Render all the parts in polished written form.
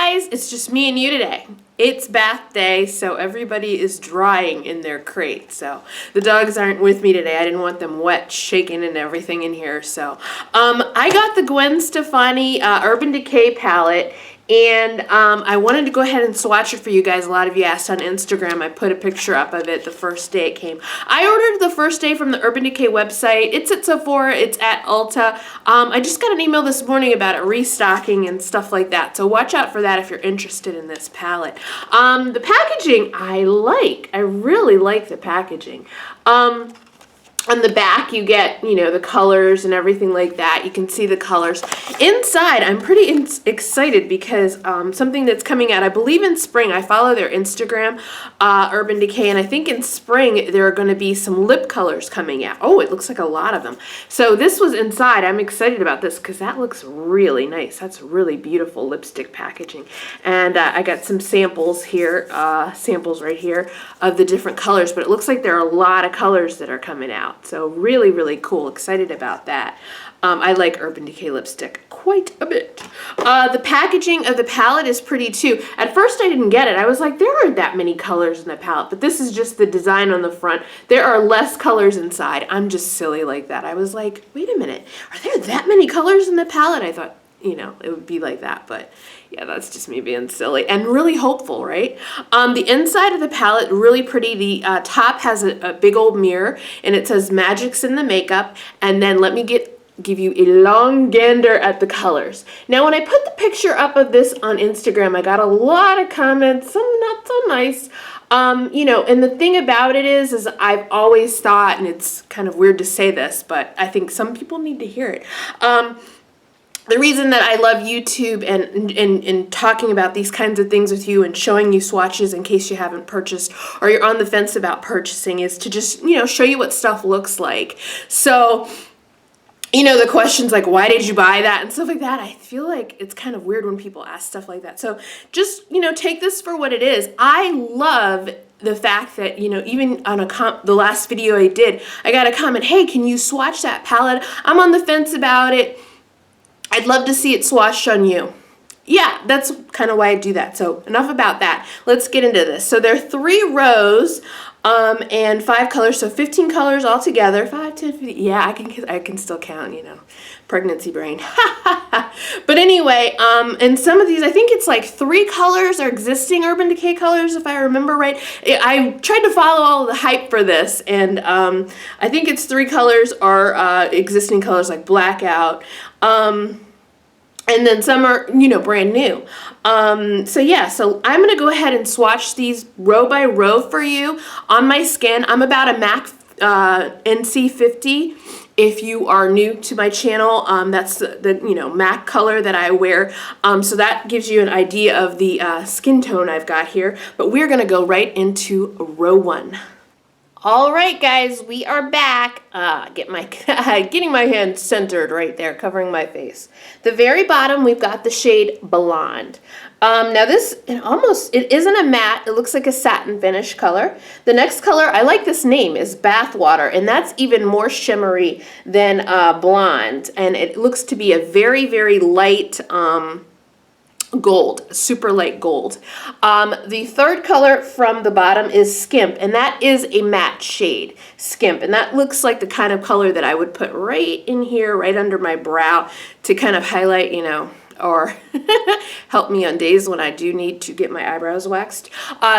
guys, it's just me and you today. It's bath day, so everybody is drying in their crate. So the dogs aren't with me today. I didn't want them wet, shaking and everything in here. So I got the Gwen Stefani Urban Decay palette. And I wanted to go ahead and swatch it for you guys. A lot of you asked on Instagram. I put a picture up of it the first day it came. I ordered the first day from the Urban Decay website. It's at Sephora. It's at Ulta. I just got an email this morning about it restocking and stuff like that. So watch out for that if you're interested in this palette. The packaging I like. I really like the packaging. On the back, you get, you know, the colors and everything like that. You can see the colors. Inside, I'm pretty excited because something that's coming out, I believe in spring. I follow their Instagram, Urban Decay, and I think in spring there are going to be some lip colors coming out. Oh, it looks like a lot of them. So this was inside. I'm excited about this because that looks really nice. That's really beautiful lipstick packaging. And I got some samples here, samples right here of the different colors, but it looks like there are a lot of colors that are coming out. So really, really cool. Excited about that. I like Urban Decay lipstick quite a bit. The packaging of the palette is pretty too. At first I didn't get it. I was like, there aren't that many colors in the palette, but this is just the design on the front. There are less colors inside. I'm just silly like that. I was like, wait a minute, are there that many colors in the palette? I thought, you know, it would be like that, but yeah, that's just me being silly and really hopeful, right? The inside of the palette, really pretty. The top has a big old mirror and it says Magic's in the makeup. And then let me give you a long gander at the colors. Now, when I put the picture up of this on Instagram, I got a lot of comments, some not so nice. You know, and the thing about it is I've always thought, and it's kind of weird to say this, but I think some people need to hear it. The reason that I love YouTube and talking about these kinds of things with you and showing you swatches in case you haven't purchased or you're on the fence about purchasing is to just, you know, show you what stuff looks like. So, you know, the questions like, why did you buy that and stuff like that, I feel like it's kind of weird when people ask stuff like that. So just, you know, take this for what it is. I love the fact that, you know, even on the last video I did, I got a comment, hey, can you swatch that palette? I'm on the fence about it. I'd love to see it swatched on you. Yeah, that's kind of why I do that. So enough about that. Let's get into this. So there are 3 rows and 5 colors, so 15 colors altogether. 5, 10, 15. Yeah, I can still count, you know, pregnancy brain. But anyway, and some of these, I think it's like 3 colors are existing Urban Decay colors, if I remember right. I tried to follow all of the hype for this, and I think it's 3 colors are existing colors like Blackout. And then some are, you know, brand new. So yeah, so I'm going to go ahead and swatch these row by row for you on my skin. I'm about a MAC NC50. If you are new to my channel, that's the you know, MAC color that I wear. So that gives you an idea of the skin tone I've got here. But we're going to go right into row 1. All right, guys, we are back. Getting my hand centered right there, covering my face. The very bottom, we've got the shade Blonde. Now this, it isn't a matte. It looks like a satin finish color. The next color, I like this name, is Bathwater, and that's even more shimmery than Blonde. And it looks to be a very, very light, gold, super light gold. The third color from the bottom is Skimp, and that is a matte shade, Skimp, and that looks like the kind of color that I would put right in here, right under my brow to kind of highlight, you know, or help me on days when I do need to get my eyebrows waxed.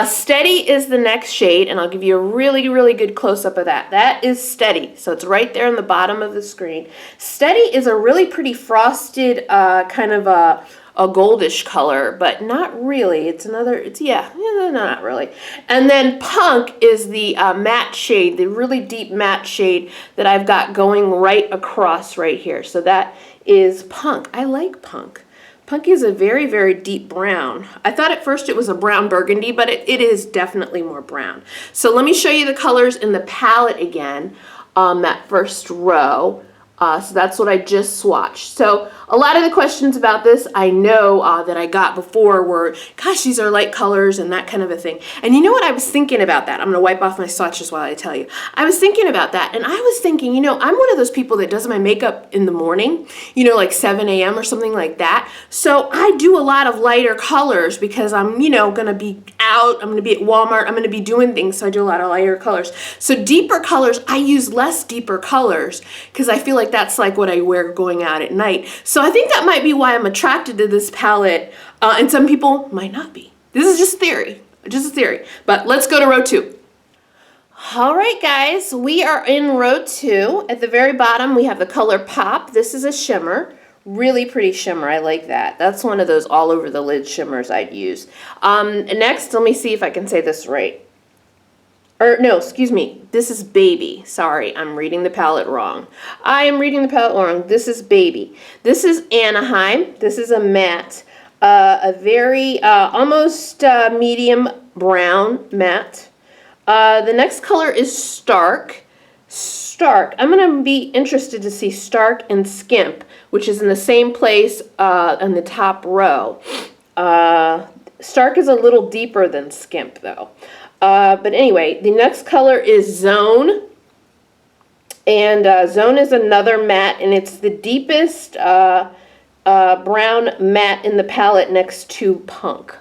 Steady is the next shade, and I'll give you a really, really good close-up of that. That is Steady, so it's right there on the bottom of the screen. Steady is a really pretty frosted kind of a goldish color, but not really. Yeah, not really. And then Punk is the matte shade, the really deep matte shade that I've got going right across right here. So that is Punk. I like Punk. Punk is a very, very deep brown. I thought at first it was a brown burgundy, but it is definitely more brown. So let me show you the colors in the palette again. That first row. So that's what I just swatched. So a lot of the questions about this I know that I got before were, gosh, these are light colors and that kind of a thing. And you know what I was thinking about that? I'm going to wipe off my swatches while I tell you. I was thinking about that, and I was thinking, you know, I'm one of those people that does my makeup in the morning, you know, like 7 a.m. or something like that. So I do a lot of lighter colors because I'm, you know, going to be out, I'm going to be at Walmart, I'm going to be doing things, so I do a lot of lighter colors. So deeper colors, I use less deeper colors because I feel like that's like what I wear going out at night. So I think that might be why I'm attracted to this palette, and some people might not be. This is just theory, just a theory. But let's go to row 2. All right, guys, we are in row 2. At the very bottom, we have the color Pop. This is a shimmer. Really pretty shimmer. I like that. That's one of those all over the lid shimmers I'd use. Next, let me see if I can say this right. Or no, excuse me. This is Baby. Sorry, I'm reading the palette wrong. I am reading the palette wrong. This is Baby. This is Anaheim. This is a matte. A very almost medium brown matte. The next color is Stark. Stark. I'm going to be interested to see Stark and Skimp, which is in the same place on the top row. Stark is a little deeper than Skimp, though. But anyway, the next color is Zone. And Zone is another matte, and it's the deepest brown matte in the palette next to Punk.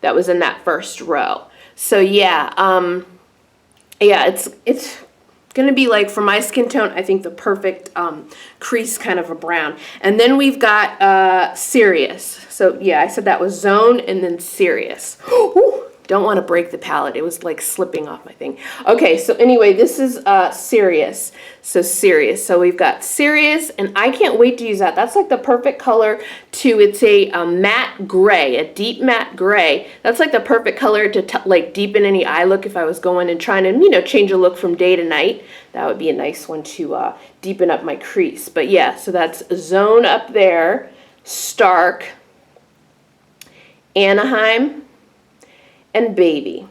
That was in that first row. So yeah, it's gonna be like, for my skin tone, I think the perfect crease kind of a brown. And then we've got Serious. So yeah, I said that was Zone and then Serious. Ooh, don't want to break the palette. It was like slipping off my thing. Okay, so anyway, this is Serious. So Serious. So we've got Serious, and I can't wait to use that. That's like the perfect color to, it's a matte gray, a deep matte gray. That's like the perfect color to like deepen any eye look if I was going and trying to, you know, change a look from day to night. That would be a nice one to deepen up my crease. But yeah, so that's Zone up there, Stark, Anaheim, and Baby.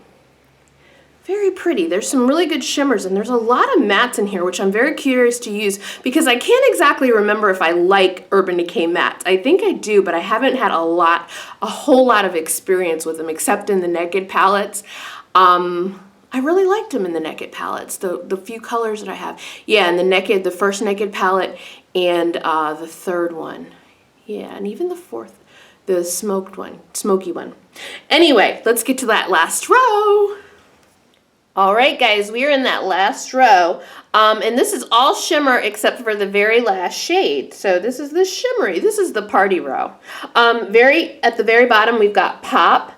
Very pretty. There's some really good shimmers, and there's a lot of mattes in here, which I'm very curious to use because I can't exactly remember if I like Urban Decay mattes. I think I do, but I haven't had a whole lot of experience with them, except in the Naked palettes. I really liked them in the Naked palettes, the few colors that I have. Yeah, in the Naked, the first Naked palette, and the third one. Yeah, and even the fourth, the smoky one. Anyway, let's get to that last row. All right, guys, we are in that last row, and this is all shimmer except for the very last shade. So this is the shimmery. This is the party row. At the very bottom, we've got Pop.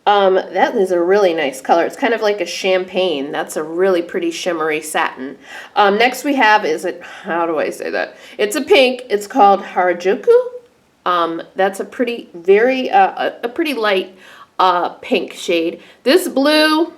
That is a really nice color. It's kind of like a champagne. That's a really pretty shimmery satin. Next we have, how do I say that? It's a pink. It's called Harajuku. That's a pretty, a pretty light pink shade. This blue,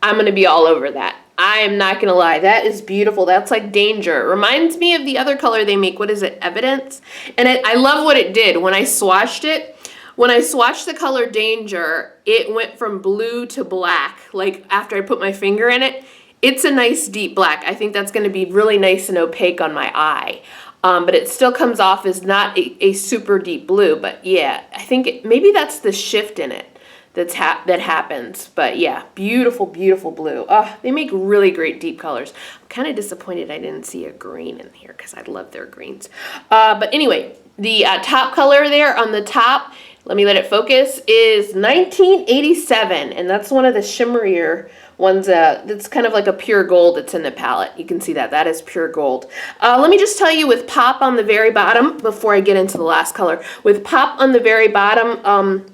I'm going to be all over that. I am not going to lie. That is beautiful. That's like Danger. It reminds me of the other color they make. What is it? Evidence? And I love what it did. When I swatched it, when I swatched the color Danger, it went from blue to black. Like after I put my finger in it, it's a nice deep black. I think that's going to be really nice and opaque on my eye. But it still comes off as not a super deep blue. But yeah, I think maybe that's the shift in it that happens. But yeah, beautiful, beautiful blue. Oh, they make really great deep colors. I'm kind of disappointed I didn't see a green in here because I love their greens. But anyway, the top color there on the top, let me let it focus, is 1987. And that's one of the shimmerier ones. That's kind of like a pure gold that's in the palette. You can see that. That is pure gold. Let me just tell you, with Pop on the very bottom, before I get into the last color, with Pop on the very bottom,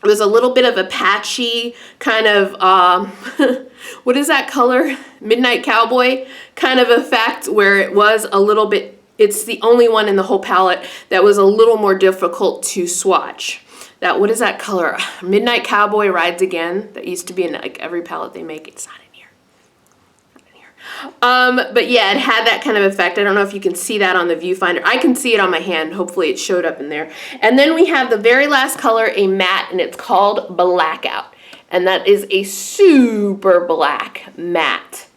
it was a little bit of a patchy kind of, what is that color? Midnight Cowboy kind of effect, where it was a little bit, it's the only one in the whole palette that was a little more difficult to swatch. What is that color? Midnight Cowboy Rides Again. That used to be in like every palette they make. It's not in here. Not in here. But yeah, it had that kind of effect. I don't know if you can see that on the viewfinder. I can see it on my hand. Hopefully it showed up in there. And then we have the very last color, a matte, and it's called Blackout. And that is a super black matte.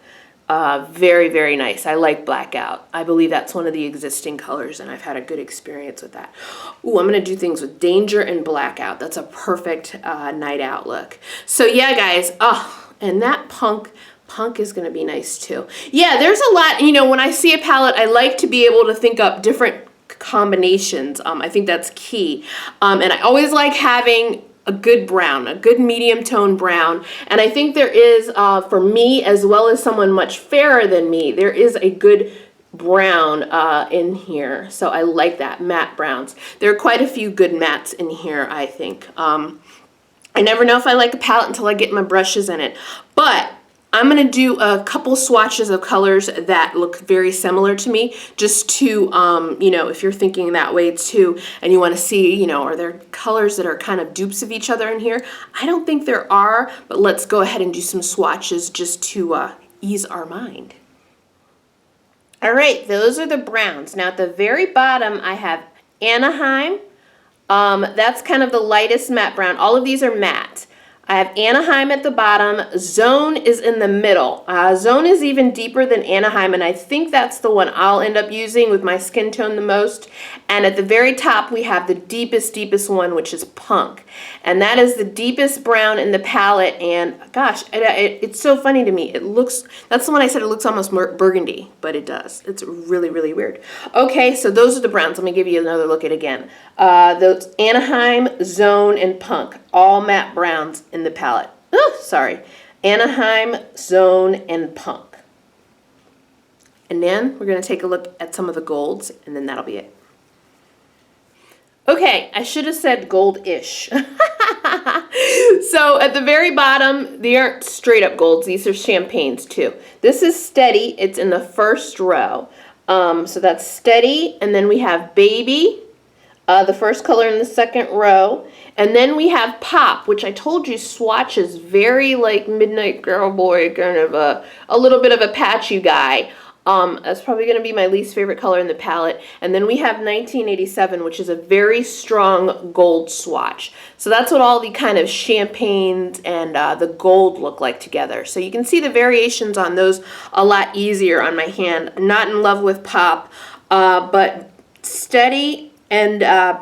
Very, very nice. I like Blackout. I believe that's one of the existing colors, and I've had a good experience with that. Ooh, I'm going to do things with Danger and Blackout. That's a perfect night out look. So yeah, guys. Oh, and that punk is going to be nice too. Yeah, there's a lot. You know, when I see a palette, I like to be able to think up different combinations. I think that's key. And I always like having a good brown, a good medium tone brown. And I think there is, for me, as well as someone much fairer than me, there is a good brown in here. So I like that, matte browns. There are quite a few good mattes in here, I think. I never know if I like a palette until I get my brushes in it. But I'm going to do a couple swatches of colors that look very similar to me, just to, you know, if you're thinking that way too, and you want to see, you know, are there colors that are kind of dupes of each other in here? I don't think there are, but let's go ahead and do some swatches just to ease our mind. All right, those are the browns. Now at the very bottom, I have Anaheim. That's kind of the lightest matte brown. All of these are matte. I have Anaheim at the bottom. Zone is in the middle. Zone is even deeper than Anaheim, and I think that's the one I'll end up using with my skin tone the most. And at the very top, we have the deepest one, which is Punk. And that is the deepest brown in the palette, and gosh, it's so funny to me. It looks, that's the one I said it looks almost burgundy, but it does. It's really, really weird. Okay, so those are the browns. Let me give you another look at it again. Those Anaheim, Zone, and Punk, all matte browns in the palette. Oh, sorry. Anaheim, Zone, and Punk. And then we're going to take a look at some of the golds, and then that'll be it. Okay, I should have said gold-ish. So at the very bottom, they aren't straight up golds. These are champagnes too. This is Steady. It's in the first row. So that's Steady, and then we have Baby, the first color in the second row. And then we have Pop, which I told you swatches very like Midnight Girl Boy, kind of a little bit of a patchy guy. That's probably going to be my least favorite color in the palette. And then we have 1987, which is a very strong gold swatch. So that's what all the kind of champagnes and the gold look like together. So you can see the variations on those a lot easier on my hand. I'm not in love with Pop, but Steady and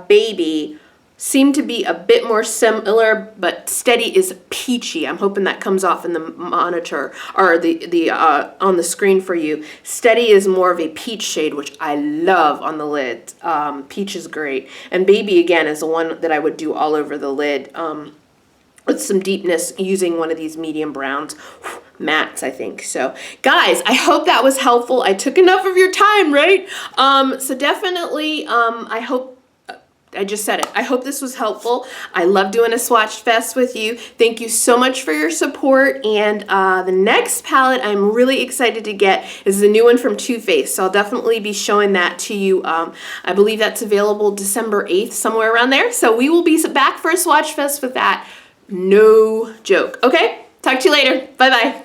Baby seem to be a bit more similar, but Steady is peachy. I'm hoping that comes off in the monitor or the on the screen for you. Steady is more of a peach shade, which I love on the lid. Peach is great. And Baby, again, is the one that I would do all over the lid with some deepness using one of these medium browns. Mattes, I think. So guys, I hope that was helpful. I took enough of your time, right? So definitely, I hope, I just said it. I hope this was helpful. I love doing a swatch fest with you. Thank you so much for your support. And the next palette I'm really excited to get is the new one from Too Faced. So I'll definitely be showing that to you. I believe that's available December 8th, somewhere around there. So we will be back for a swatch fest with that. No joke. Okay, talk to you later. Bye-bye.